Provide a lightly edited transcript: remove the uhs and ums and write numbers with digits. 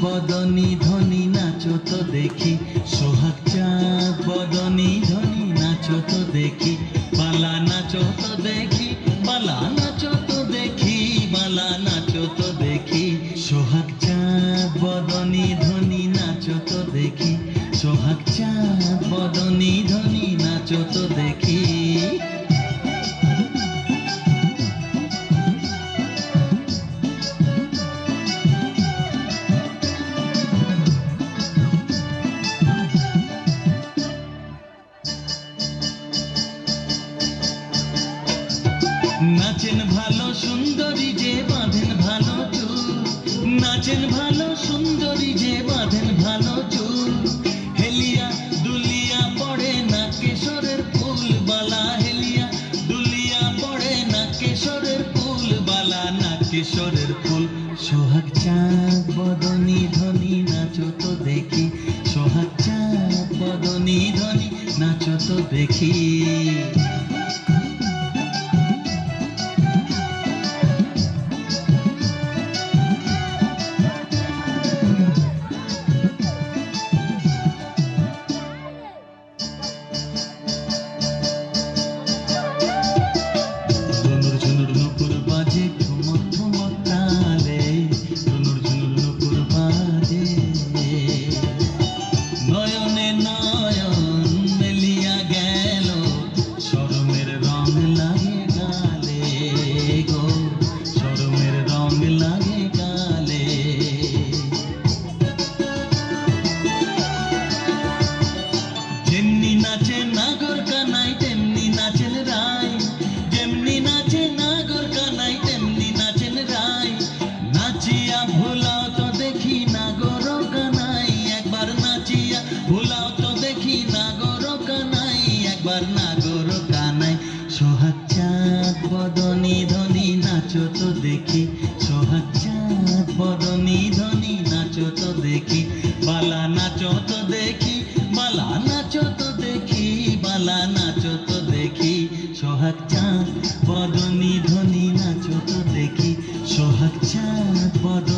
বদনী ধ্বনি নাচো তো দেখি, সোহাগ চাঁদ বদনী ধ্বনি নাচো তো দেখি, বালা নাচো তো দেখি, বালা নাচো তো দেখি, বালা নাচো তো দেখি, সোহাগ চাঁদ বদনী ধ্বনি নাচো তো দেখি, সোহাগ চাঁদ বদনী ধ্বনি নাচো তো দেখি। নাচেন ভালো সুন্দরী যে বাঁধেন ভালো চুল, নাচেন ভালো সুন্দরী যে বাঁধেন ভালো চুল, হেলিয়া দুলিয়া পড়ে না কেশরের ফুল বালা, হেলিয়া দুলিয়া পড়ে না কেশরের ফুল বালা, না কেশরের ফুল। সোহাগ চাঁদ বদনী ধ্বনি নাচো তো দেখি, সোহাগ চাঁদ বদনী ধ্বনি নাচো তো দেখি। নয়নে নয়ন মেলিয়া গেল, শরমের রং লাগে গালে গো, শরমের রং লাগে গালে। যেমনি নাচে নাগর কানাই তেমনি নাচেন রায়, যেমনি নাচে নাগর কানাই তেমনি নাচেন রায়, নাচিয়া ভুলাও তো দেখি নাগর কানাই, একবার নাচিয়া ভুলাও তো দেখি নাগর কানাই, একবার নাগর কানাই। সোহাগ চাঁদ বদনী ধ্বনি নাচো তো দেখি, সোহাগ চাঁদ বদনী ধ্বনি নাচো তো দেখি, বালা নাচো তো দেখি, বালা নাচো তো দেখি, বালা নাচো তো দেখি, সোহাগ চাঁদ বদনী ধ্বনি নাচো তো দেখি, সোহাগ চাঁদ বদনী